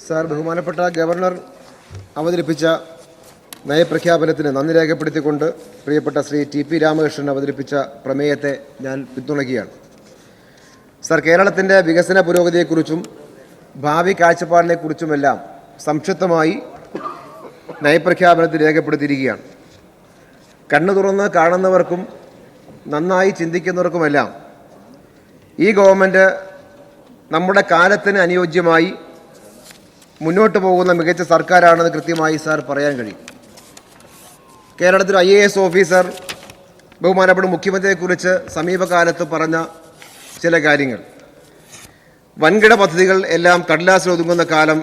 Sir, ബഹുമാനപ്പെട്ട governor അവതരിപ്പിച്ച നയപ്രഖ്യാപനത്തിന് നന്ദി രേഖപ്പെടുത്തിക്കൊണ്ട് പ്രിയപ്പെട്ട ശ്രീ ടി.പി. രാമകൃഷ്ണൻ അവതരിപ്പിച്ച പ്രമേയത്തെ ഞാൻ പിന്തുണയ്ക്കുകയാണ്. സാർ, കേരളത്തിൻ്റെ വികസന പുരോഗതിയെക്കുറിച്ചും ഭാവി കാഴ്ചപ്പാടിനെക്കുറിച്ചുമെല്ലാം സംക്ഷിപ്തമായി നയപ്രഖ്യാപനത്തിൽ രേഖപ്പെടുത്തിയിരിക്കുകയാണ്. കണ്ണു തുറന്ന് കാണുന്നവർക്കും നന്നായി ചിന്തിക്കുന്നവർക്കുമെല്ലാം ഈ ഗവൺമെൻറ് നമ്മുടെ കാലത്തിന് അനുയോജ്യമായി മുന്നോട്ട് പോകുന്ന മികച്ച സർക്കാരാണെന്ന് കൃത്യമായി സാർ പറയാൻ കഴിയും. കേരളത്തിൽ IAS ഓഫീസർ ബഹുമാനപ്പെട്ട മുഖ്യമന്ത്രിയെക്കുറിച്ച് സമീപകാലത്ത് പറഞ്ഞ ചില കാര്യങ്ങൾ, വൻകിട പദ്ധതികൾ എല്ലാം കടലാസിൽ ഒതുങ്ങുന്ന കാലം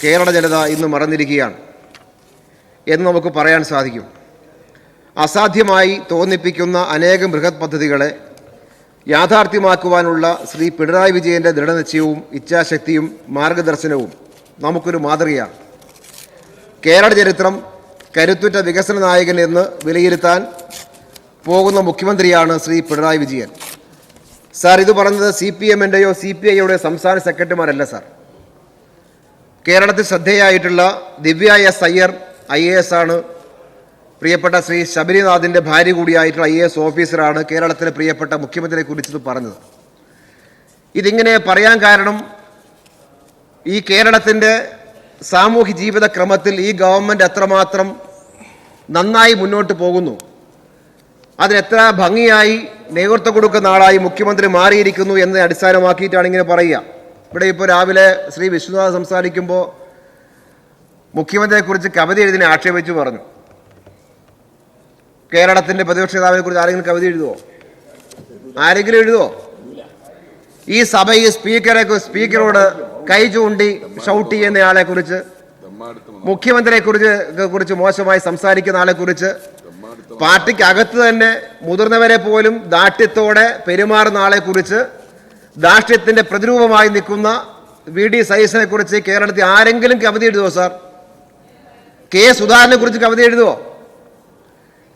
കേരള ജനത ഇന്ന് മറന്നിരിക്കുകയാണ് എന്ന് നമുക്ക് പറയാൻ സാധിക്കും. അസാധ്യമായി തോന്നിപ്പിക്കുന്ന അനേകം ബൃഹത് പദ്ധതികളെ യാഥാർത്ഥ്യമാക്കുവാനുള്ള ശ്രീ പിണറായി വിജയൻ്റെ ദൃഢനിശ്ചയവും ഇച്ഛാശക്തിയും മാർഗദർശനവും നമുക്കൊരു മാതൃകയാണ്. കേരള ചരിത്രം കരുത്തുറ്റ വികസന നായകൻ എന്ന് വിലയിരുത്താൻ പോകുന്ന മുഖ്യമന്ത്രിയാണ് ശ്രീ പിണറായി വിജയൻ. സാർ, ഇത് പറഞ്ഞത് CPM-ൻ്റെയോ CPI-യുടെയോ സംസ്ഥാന സെക്രട്ടറിമാരല്ല സാർ. കേരളത്തിൽ ശ്രദ്ധേയായിട്ടുള്ള ദിവ്യ S. അയ്യർ IAS ആണ്. പ്രിയപ്പെട്ട ശ്രീ ശബരിനാഥിൻ്റെ ഭാര്യ കൂടിയായിട്ടുള്ള IAS ഓഫീസറാണ് കേരളത്തിലെ പ്രിയപ്പെട്ട മുഖ്യമന്ത്രിയെക്കുറിച്ച് പറഞ്ഞത്. ഇതിങ്ങനെ പറയാൻ കാരണം, ഈ കേരളത്തിൻ്റെ സാമൂഹ്യ ജീവിത ക്രമത്തിൽ ഈ ഗവൺമെൻറ് എത്രമാത്രം നന്നായി മുന്നോട്ട് പോകുന്നു, അതിനെത്ര ഭംഗിയായി നേതൃത്വം കൊടുക്കുന്ന ആളായി മുഖ്യമന്ത്രി മാറിയിരിക്കുന്നു എന്നതിനെ അടിസ്ഥാനമാക്കിയിട്ടാണ് ഇങ്ങനെ പറയുക. ഇവിടെ ഇപ്പോൾ രാവിലെ ശ്രീ വിശ്വനാഥ് സംസാരിക്കുമ്പോൾ മുഖ്യമന്ത്രിയെക്കുറിച്ച് കവിത എഴുതിനെ ആക്ഷേപിച്ചു പറഞ്ഞു. കേരളത്തിൻ്റെ പ്രതിപക്ഷ നേതാവിനെ കുറിച്ച് ആരെങ്കിലും കവിത എഴുതുമോ? ആരെങ്കിലും എഴുതുമോ? ഈ സഭയിൽ സ്പീക്കറോട് കൈ ചൂണ്ടി ഷൗട്ട് ചെയ്യുന്ന ആളെ കുറിച്ച്, മുഖ്യമന്ത്രിയെ കുറിച്ച് മോശമായി സംസാരിക്കുന്ന ആളെ കുറിച്ച്, പാർട്ടിക്ക് അകത്ത് തന്നെ മുതിർന്നവരെ പോലും ദാഷ്ട്യത്തോടെ പെരുമാറുന്ന ആളെ കുറിച്ച്, ദാഷ്ട്യത്തിന്റെ പ്രതിരൂപമായി നിൽക്കുന്ന VD സതീശനെ കുറിച്ച് കേരളത്തിൽ ആരെങ്കിലും കവിത എഴുതുമോ സാർ? K. സുധാകരനെ കുറിച്ച് കവിത എഴുതുമോ?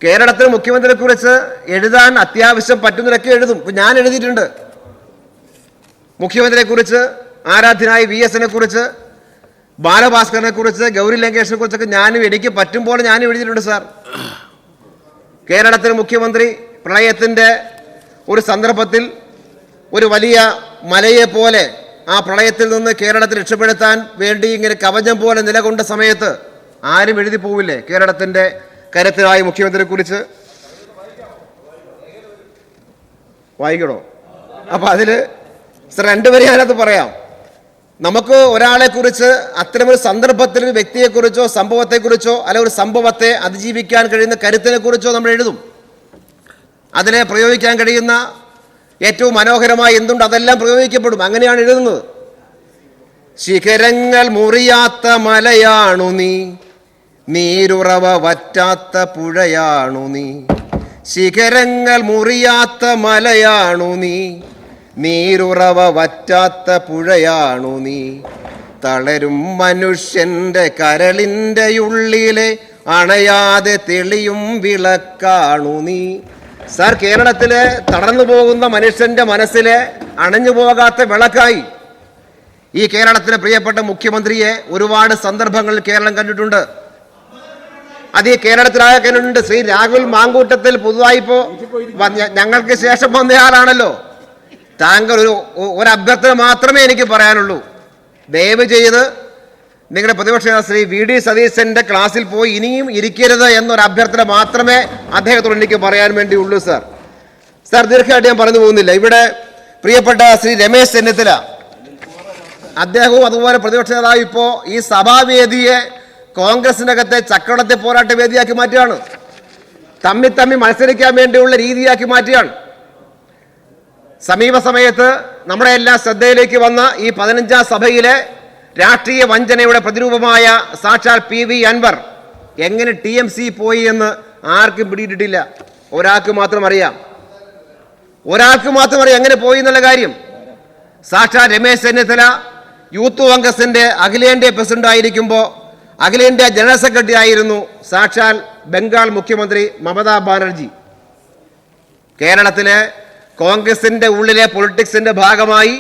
കേരളത്തിൽ മുഖ്യമന്ത്രിയെ കുറിച്ച് എഴുതാൻ അത്യാവശ്യം പറ്റുന്നതൊക്കെ എഴുതും. ഇപ്പം ഞാൻ എഴുതിയിട്ടുണ്ട്. മുഖ്യമന്ത്രിയെ കുറിച്ച്, ആരാധ്യനായ VS-നെ കുറിച്ച്, ബാലഭാസ്കറിനെ കുറിച്ച്, ഗൗരി ലങ്കേഷിനെ കുറിച്ചൊക്കെ എനിക്ക് പറ്റുമ്പോൾ ഞാനും എഴുതിയിട്ടുണ്ട് സാർ. കേരളത്തിലെ മുഖ്യമന്ത്രി പ്രളയത്തിൻ്റെ ഒരു സന്ദർഭത്തിൽ ഒരു വലിയ മലയെ പോലെ ആ പ്രളയത്തിൽ നിന്ന് കേരളത്തെ രക്ഷപ്പെടുത്താൻ വേണ്ടി ഇങ്ങനെ കവചം പോലെ നിലകൊണ്ട സമയത്ത് ആരും എഴുതി പോവില്ലേ കേരളത്തിൻ്റെ കരുത്തരായ മുഖ്യമന്ത്രിയെ കുറിച്ച്? വായിക്കണോ? അപ്പം അതിൽ സാർ രണ്ടുപേരെ അതിനകത്ത് പറയാം. നമുക്ക് ഒരാളെ കുറിച്ച് അത്തരമൊരു സന്ദർഭത്തിൽ ഒരു വ്യക്തിയെക്കുറിച്ചോ സംഭവത്തെക്കുറിച്ചോ അല്ല ഒരു സംഭവത്തെ അതിജീവിക്കാൻ കഴിയുന്ന കരുത്തിനെ കുറിച്ചോ നമ്മൾ എഴുതും. അതിനെ പ്രയോഗിക്കാൻ കഴിയുന്ന ഏറ്റവും മനോഹരമായി എന്തുണ്ട് അതെല്ലാം പ്രയോഗിക്കപ്പെടും. അങ്ങനെയാണ് എഴുതുന്നത്. ശിഖരങ്ങൾ മുറിയാത്ത മലയാണു നീ, നീരുറവ വറ്റാത്ത പുഴയാണു നീ. ശിഖരങ്ങൾ മുറിയാത്ത മലയാണു നീ, നീരുറവ വറ്റാത്ത പുഴയാണു നീ. തളരും മനുഷ്യന്റെ കരളിൻ്റെ ഉള്ളിലെ അണയാതെ തെളിയും വിളക്കാണു നീ. സാർ, കേരളത്തിലെ തടർന്നു പോകുന്ന മനുഷ്യന്റെ മനസ്സിലെ അണഞ്ഞു പോകാത്ത വിളക്കായി ഈ കേരളത്തിലെ പ്രിയപ്പെട്ട മുഖ്യമന്ത്രിയെ ഒരുപാട് സന്ദർഭങ്ങളിൽ കേരളം കണ്ടിട്ടുണ്ട്. അത് ഈ കേരളത്തിലാകെ കണ്ടിട്ടുണ്ട്. ശ്രീ രാഹുൽ മാങ്കൂട്ടത്തിൽ പുതുതായി ഇപ്പോൾ ഞങ്ങൾക്ക് ശേഷം വന്നയാളാണല്ലോ. താങ്കൾ ഒരു അഭ്യർത്ഥന മാത്രമേ എനിക്ക് പറയാനുള്ളൂ. ദയവ് ചെയ്ത് നിങ്ങളുടെ പ്രതിപക്ഷ ശ്രീ VD സതീശന്റെ ക്ലാസ്സിൽ പോയി ഇനിയും ഇരിക്കരുത് എന്നൊരു അഭ്യർത്ഥന മാത്രമേ അദ്ദേഹത്തോട് എനിക്ക് പറയാൻ വേണ്ടിയുള്ളൂ സാർ. സാർ, ദീർഘമായിട്ട് ഞാൻ പറഞ്ഞു പോകുന്നില്ല. ഇവിടെ പ്രിയപ്പെട്ട ശ്രീ രമേശ് ചെന്നിത്തല, അദ്ദേഹവും അതുപോലെ പ്രതിപക്ഷ നേതാവ് ഇപ്പോൾ ഈ സഭാവേദിയെ കോൺഗ്രസിനകത്തെ ചക്രവളത്തെ പോരാട്ട വേദിയാക്കി മാറ്റുകയാണ്. തമ്മി മത്സരിക്കാൻ വേണ്ടിയുള്ള രീതിയാക്കി മാറ്റുകയാണ്. സമീപ സമയത്ത് നമ്മുടെ എല്ലാ ശ്രദ്ധയിലേക്ക് വന്ന ഈ 15ാം സഭയിലെ രാഷ്ട്രീയ വഞ്ചനയുടെ പ്രതിരൂപമായ സാക്ഷാൽ PV അൻവർ എങ്ങനെ TMC പോയി എന്ന് ആർക്കും പിടിയിട്ടിട്ടില്ല. ഒരാൾക്ക് മാത്രം അറിയാം എങ്ങനെ പോയി എന്നുള്ള കാര്യം. സാക്ഷാൽ രമേശ് ചെന്നിത്തല യൂത്ത് കോൺഗ്രസിന്റെ അഖിലേന്ത്യാ പ്രസിഡന്റ് ആയിരിക്കുമ്പോൾ അഖിലേന്ത്യാ ജനറൽ സെക്രട്ടറി ആയിരുന്നു സാക്ഷാൽ ബംഗാൾ മുഖ്യമന്ത്രി മമതാ ബാനർജി. കേരളത്തിലെ കോൺഗ്രസിന്റെ ഉള്ളിലെ പൊളിറ്റിക്സിന്റെ ഭാഗമായി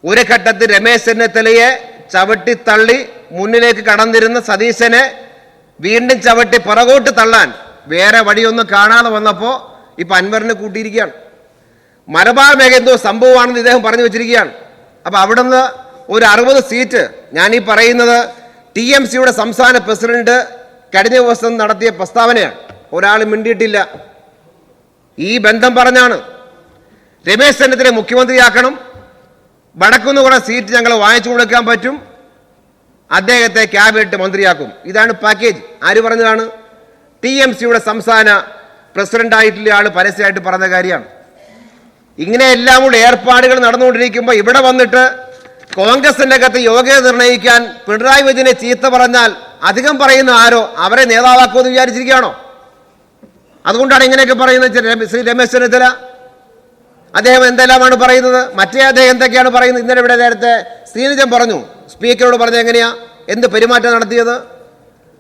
ഒരു ഘട്ടത്തിൽ രമേശ് ചെന്നിത്തലയെ ചവിട്ടിത്തള്ളി മുന്നിലേക്ക് കടന്നിരുന്ന സതീശനെ വീണ്ടും ചവിട്ടി പുറകോട്ട് തള്ളാൻ വേറെ വഴിയൊന്നും കാണാതെ വന്നപ്പോൾ ഇപ്പൊ അൻവറിനെ കൂട്ടിയിരിക്കുകയാണ്. മലബാർ മേഖല എന്തോ സംഭവമാണെന്ന് ഇദ്ദേഹം പറഞ്ഞു വെച്ചിരിക്കുകയാണ്. അപ്പൊ അവിടുന്ന് ഒരു 60 സീറ്റ്, ഞാൻ ഈ പറയുന്നത് TMCയുടെ സംസ്ഥാന പ്രസിഡന്റ് കഴിഞ്ഞ ദിവസം നടത്തിയ പ്രസ്താവനയാണ്. ഒരാൾ മിണ്ടിയിട്ടില്ല. ഈ ബന്ധം പറഞ്ഞാണ് രമേശ് ചെന്നിത്തല മുഖ്യമന്ത്രിയാക്കണം, വടക്കുന്ന് കുറെ സീറ്റ് ഞങ്ങൾ വാങ്ങിച്ചു കൊടുക്കാൻ പറ്റും, അദ്ദേഹത്തെ ക്യാബിനറ്റ് മന്ത്രിയാക്കും. ഇതാണ് പാക്കേജ്. ആര് പറഞ്ഞതാണ്? TMCയുടെ സംസ്ഥാന പ്രസിഡന്റ് ആയിട്ടുള്ള ആൾ പരസ്യമായിട്ട് പറഞ്ഞ കാര്യമാണ്. ഇങ്ങനെ എല്ലാം കൂടെ ഏർപ്പാടുകൾ നടന്നുകൊണ്ടിരിക്കുമ്പോൾ ഇവിടെ വന്നിട്ട് കോൺഗ്രസിന്റെ അകത്ത് യോഗ്യത നിർണ്ണയിക്കാൻ പിണറായി വിജയനെ ചീത്ത പറഞ്ഞാൽ അധികം പറയുന്ന ആരോ അവരെ നേതാവാക്കുമെന്ന് വിചാരിച്ചിരിക്കുകയാണോ? അതുകൊണ്ടാണ് ഇങ്ങനെയൊക്കെ പറയുന്നത്. ശ്രീ രമേശ് ചെന്നിത്തല അദ്ദേഹം എന്തെല്ലാമാണ് പറയുന്നത്, മറ്റേ അദ്ദേഹം എന്തൊക്കെയാണ് പറയുന്നത്. ഇന്നലെ ഇവിടെ നേരത്തെ ശ്രീനിജൻ പറഞ്ഞു, സ്പീക്കറോട് പറഞ്ഞത് എങ്ങനെയാ, എന്ത് പെരുമാറ്റം നടത്തിയത്,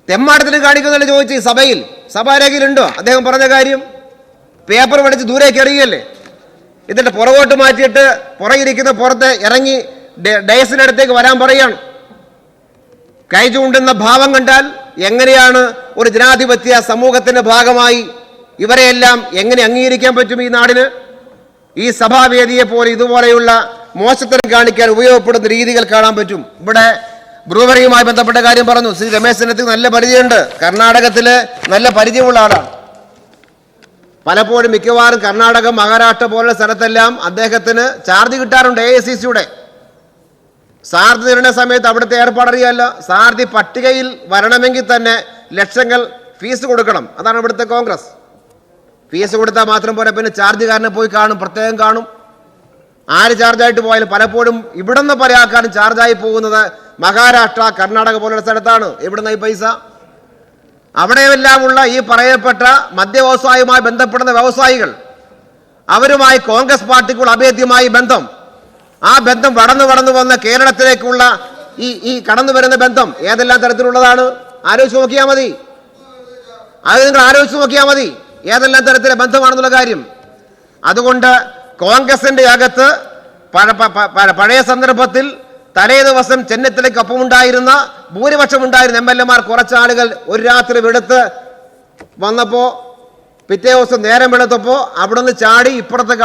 തെമ്മാടത്തിന് കാണിക്കുന്നതല്ലേ ചോദിച്ചു. സഭയിൽ സഭാരേഖയിലുണ്ടോ അദ്ദേഹം പറഞ്ഞ കാര്യം? പേപ്പർ പഠിച്ച് ദൂരേക്ക് എറിയല്ലേ, എന്നിട്ട് പുറകോട്ട് മാറ്റിയിട്ട് പുറകിരിക്കുന്ന പുറത്ത് ഇറങ്ങി ഡയസിനടുത്തേക്ക് വരാൻ പറയാണ്. കൈ ചൂണ്ടുന്ന ഭാവം കണ്ടാൽ എങ്ങനെയാണ് ഒരു ജനാധിപത്യ സമൂഹത്തിന്റെ ഭാഗമായി ഇവരെയെല്ലാം എങ്ങനെ അംഗീകരിക്കാൻ പറ്റും? ഈ നാടിന് ഈ സഭാവേദിയെ പോലെ ഇതുപോലെയുള്ള മോശത്തരം കാണിക്കാൻ ഉപയോഗപ്പെടുന്ന രീതികൾ കാണാൻ പറ്റും. ഇവിടെ ബ്രൂവറിയുമായി ബന്ധപ്പെട്ട കാര്യം പറഞ്ഞു. ശ്രീ രമേശ് ചെന്നിത്തല നല്ല പരിചയമുണ്ട്, കർണാടകത്തില് നല്ല പരിചയമുള്ള ആളാണ്. പലപ്പോഴും മിക്കവാറും കർണാടകം, മഹാരാഷ്ട്ര പോലുള്ള സ്ഥലത്തെല്ലാം അദ്ദേഹത്തിന് ചാർജ് കിട്ടാറുണ്ട്. AICCയുടെ സാരഥി തരുന്ന സമയത്ത് അവിടുത്തെ ഏർപ്പാടറിയാമല്ലോ. സാരഥി പട്ടികയിൽ വരണമെങ്കിൽ തന്നെ ലക്ഷങ്ങൾ ഫീസ് കൊടുക്കണം. അതാണ് ഇവിടുത്തെ കോൺഗ്രസ്. ഫീസ് കൊടുത്താൽ മാത്രം പോരാ, പിന്നെ ചാർജുകാരനെ പോയി കാണും, പ്രത്യേകം കാണും. ആര് ചാർജായിട്ട് പോയാലും പലപ്പോഴും ഇവിടുന്ന് പല ആൾക്കാരും ചാർജായി പോകുന്നത് മഹാരാഷ്ട്ര, കർണാടക പോലുള്ള സ്ഥലത്താണ്. എവിടുന്ന ഈ പൈസ? അവിടെയെല്ലാമുള്ള ഈ പറയപ്പെട്ട മദ്യവ്യവസായവുമായി ബന്ധപ്പെടുന്ന വ്യവസായികൾ, അവരുമായി കോൺഗ്രസ് പാർട്ടിക്കുള്ള അഭേദ്യമായ ബന്ധം, ആ ബന്ധം വളർന്നു വന്ന കേരളത്തിലേക്കുള്ള ഈ കടന്നു വരുന്ന ബന്ധം ഏതെല്ലാം തരത്തിലുള്ളതാണ്? ആലോചിച്ച് നോക്കിയാൽ മതി. അത് നിങ്ങൾ ആലോചിച്ച് നോക്കിയാൽ മതി ഏതെല്ലാം തരത്തിലെ ബന്ധമാണെന്നുള്ള കാര്യം. അതുകൊണ്ട് കോൺഗ്രസിന്റെ അകത്ത് പഴയ സന്ദർഭത്തിൽ തലേ ദിവസം ചെന്നിത്തലയ്ക്കൊപ്പം ഉണ്ടായിരുന്ന ഭൂരിപക്ഷം ഉണ്ടായിരുന്ന MLA-മാർ കുറച്ചാളുകൾ ഒരു രാത്രി വെളുത്ത് വന്നപ്പോൾ പിറ്റേ ദിവസം നേരം വെളുത്തപ്പോൾ അവിടുന്ന് ചാടി ഇപ്പുറത്തെ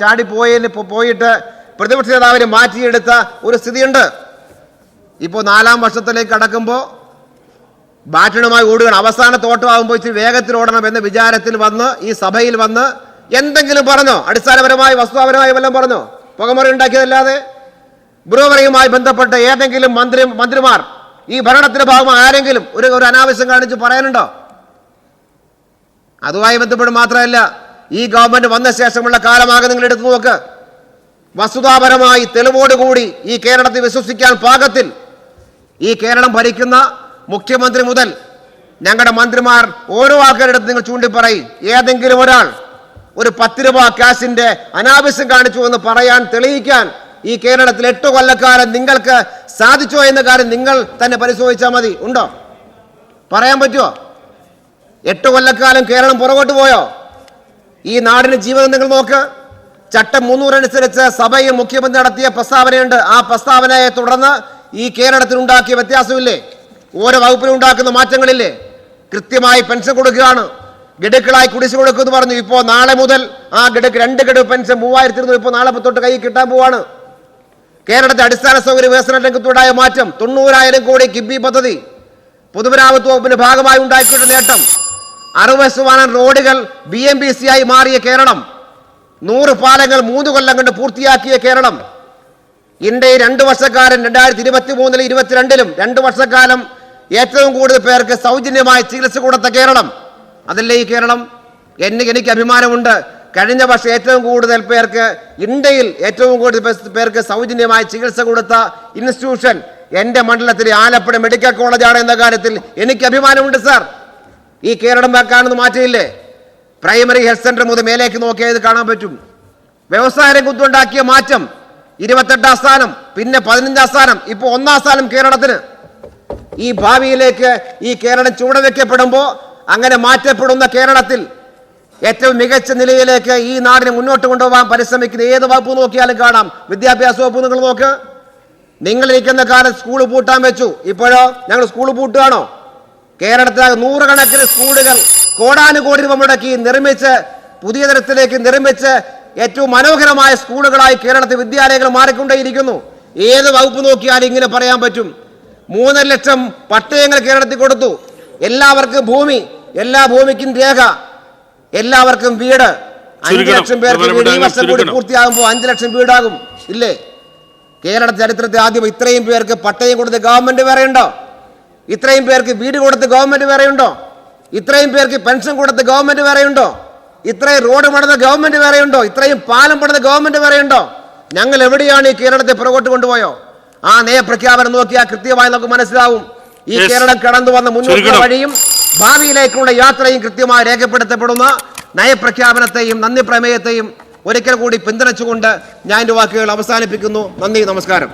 ചാടി പോയിട്ട് പ്രതിപക്ഷ നേതാവിനെ മാറ്റിയെടുത്ത ഒരു സ്ഥിതിയുണ്ട്. ഇപ്പോൾ 4ാം വർഷത്തിലേക്ക് കടക്കുമ്പോൾ ബാറ്റണുമായി ഓടുകയാണ്. അവസാന തോട്ടമാകുമ്പോൾ ഇച്ചിരി വേഗത്തിൽ ഓടണം എന്ന വിചാരത്തിൽ വന്ന് ഈ സഭയിൽ വന്ന് എന്തെങ്കിലും പറഞ്ഞോ? അടിസ്ഥാനപരമായി വസ്തുതാപരമായി വല്ലതും പറഞ്ഞോ? പുകമറി ഉണ്ടാക്കിയതല്ലാതെ. ബ്രൂവറിയുമായി ബന്ധപ്പെട്ട ഏതെങ്കിലും മന്ത്രിമാർ ഈ ഭരണത്തിന്റെ ഭാഗമായി ആരെങ്കിലും ഒരു അനാവശ്യം കാണിച്ച് പറയാനുണ്ടോ? അതുമായി ബന്ധപ്പെട്ട് മാത്രമല്ല, ഈ ഗവൺമെന്റ് വന്ന ശേഷമുള്ള കാലമാകെ നിങ്ങൾ എടുത്തു നോക്ക്. വസ്തുതാപരമായി തെളിവോടുകൂടി ഈ കേരളത്തിൽ വിശ്വസിക്കാൻ പാകത്തിൽ ഈ കേരളം ഭരിക്കുന്ന മുഖ്യമന്ത്രി മുതൽ ഞങ്ങളുടെ മന്ത്രിമാർ ഓരോ ആൾക്കാരുടെ അടുത്ത് നിങ്ങൾ ചൂണ്ടിപ്പറയും, ഏതെങ്കിലും ഒരാൾ ഒരു 10 രൂപ കാശിന്റെ അനാവശ്യം കാണിച്ചു എന്ന് പറയാൻ, തെളിയിക്കാൻ ഈ കേരളത്തിൽ 8 കൊല്ലക്കാലം നിങ്ങൾക്ക് സാധിച്ചോ എന്ന കാര്യം നിങ്ങൾ തന്നെ പരിശോധിച്ചാൽ മതി. ഉണ്ടോ? പറയാൻ പറ്റുമോ? 8 കൊല്ലക്കാലം കേരളം പുറകോട്ട് പോയോ? ഈ നാടിന് ജീവിതം നിങ്ങൾ നോക്ക്. ചട്ടം 300 അനുസരിച്ച് സഭയിൽ മുഖ്യമന്ത്രി നടത്തിയ പ്രസ്താവനയുണ്ട്. ആ പ്രസ്താവനയെ തുടർന്ന് ഈ കേരളത്തിൽ ഉണ്ടാക്കിയ വ്യത്യാസമില്ലേ? ഓരോ വകുപ്പിലും ഉണ്ടാക്കുന്ന മാറ്റങ്ങളില്ലേ? കൃത്യമായി പെൻഷൻ കൊടുക്കുകയാണ്, ഗഡുക്കളായി കുടിശ്ശിക കൊടുക്കുമെന്ന് പറഞ്ഞു. ഇപ്പോൾ നാളെ മുതൽ ആ 2 ഗഡു പെൻഷൻ 3200 ഇപ്പോൾ നാളെ തൊട്ട് കൈ കിട്ടാൻ പോവാണ്. കേരളത്തെ അടിസ്ഥാന സൗകര്യ വികസന രംഗത്തുണ്ടായ മാറ്റം, 90,000 കോടി കിബി പദ്ധതി, പൊതുമരാമത്ത് വകുപ്പിന്റെ ഭാഗമായി ഉണ്ടാക്കിയ നേട്ടം, 60% റോഡുകൾ BMBC ആയി മാറിയ കേരളം, 100 പാലങ്ങൾ 3 കൊല്ലം കൊണ്ട് പൂർത്തിയാക്കിയ കേരളം, ഇന്ത്യയിൽ 2 വർഷക്കാലം 2023-ലും 2022-ലും 2 വർഷക്കാലം ഏറ്റവും കൂടുതൽ പേർക്ക് സൗജന്യമായി ചികിത്സ കൊടുത്ത കേരളം. അതല്ലേ ഈ കേരളം? എനിക്ക് അഭിമാനമുണ്ട്. കഴിഞ്ഞ വർഷം ഏറ്റവും കൂടുതൽ പേർക്ക്, ഇന്ത്യയിൽ ഏറ്റവും കൂടുതൽ പേർക്ക് സൗജന്യമായി ചികിത്സ കൊടുത്ത ഇൻസ്റ്റിറ്റ്യൂഷൻ എൻ്റെ മണ്ഡലത്തിലെ ആലപ്പുഴ മെഡിക്കൽ കോളേജാണ് എന്ന കാര്യത്തിൽ എനിക്ക് അഭിമാനമുണ്ട് സാർ. ഈ കേരളം കാണുന്ന മാറ്റമില്ലേ? പ്രൈമറി ഹെൽത്ത് സെന്റർ മുതൽ മേലേക്ക് നോക്കിയാൽ ഇത് കാണാൻ പറ്റും. വ്യവസായ രംഗത്തുണ്ടാക്കിയ മാറ്റം, 28ാം സ്ഥാനം, പിന്നെ 15ാം സ്ഥാനം, ഇപ്പോൾ 1ാം സ്ഥാനം കേരളത്തിന്. ഈ ഭാവിയിലേക്ക് ഈ കേരളം ചുവടുവെക്കപ്പെടുമ്പോൾ, അങ്ങനെ മാറ്റപ്പെടുന്ന കേരളത്തിൽ ഏറ്റവും മികച്ച നിലയിലേക്ക് ഈ നാടിനെ മുന്നോട്ട് കൊണ്ടുപോകാൻ പരിശ്രമിക്കുന്ന ഏത് വകുപ്പ് നോക്കിയാലും കാണാം. വിദ്യാഭ്യാസ വകുപ്പ് നിങ്ങൾ നോക്ക്, നിങ്ങളിരിക്കുന്ന കാലത്ത് സ്കൂൾ പൂട്ടാൻ വെച്ചു. ഇപ്പോഴോ ഞങ്ങൾ സ്കൂൾ പൂട്ടുകയാണോ? കേരളത്തിലെ നൂറുകണക്കിന് സ്കൂളുകൾ കോടാനുകോടി രൂപ മുടക്കി നിർമ്മിച്ച് പുതിയ തരത്തിലേക്ക് നിർമ്മിച്ച് ഏറ്റവും മനോഹരമായ സ്കൂളുകളായി കേരളത്തിൽ വിദ്യാലയങ്ങൾ മാറിക്കൊണ്ടേയിരിക്കുന്നു. ഏത് വകുപ്പ് നോക്കിയാലും ഇങ്ങനെ പറയാൻ പറ്റും. 3 ലക്ഷം പട്ടയങ്ങൾ കേരളത്തിൽ കൊടുത്തു. എല്ലാവർക്കും ഭൂമി, എല്ലാ ഭൂമിക്കും രേഖ, എല്ലാവർക്കും വീട്. 5 ലക്ഷം പേർക്ക് വീട് ഈ വർഷം കൂടി പൂർത്തിയാകുമ്പോൾ 5 ലക്ഷം വീടാകും. ഇല്ലേ? കേരള ചരിത്രത്തിൽ ആദ്യം ഇത്രയും പേർക്ക് പട്ടയം കൊടുത്ത് ഗവൺമെന്റ് വേറെയുണ്ടോ? ഇത്രയും പേർക്ക് വീട് കൊടുത്ത് ഗവൺമെന്റ് വേറെയുണ്ടോ? ഇത്രയും പേർക്ക് പെൻഷൻ കൊടുത്ത് ഗവൺമെന്റ് വേറെയുണ്ടോ? ഇത്രയും റോഡ് പണിത ഗവൺമെന്റ് വേറെയുണ്ടോ? ഇത്രയും പാലം പണിത ഗവൺമെന്റ് വേറെയുണ്ടോ? ഞങ്ങൾ എവിടെയാണ് ഈ കേരളത്തെ പുറകോട്ട് കൊണ്ടുപോയോ? ആ നയപ്രഖ്യാപനം നോക്കിയാൽ കൃത്യമായി നമുക്ക് മനസ്സിലാവും. ഈ കേരളം കടന്നു വന്ന മുന്നോട്ടുള്ള വഴിയും ഭാവിയിലേക്കുള്ള യാത്രയും കൃത്യമായി രേഖപ്പെടുത്തപ്പെടുന്ന നയപ്രഖ്യാപനത്തെയും നന്ദി പ്രമേയത്തെയും ഒരിക്കൽ കൂടി പിന്തുണച്ചുകൊണ്ട് ഞാൻ എൻ്റെ വാക്കുകൾ അവസാനിപ്പിക്കുന്നു. നന്ദി, നമസ്കാരം.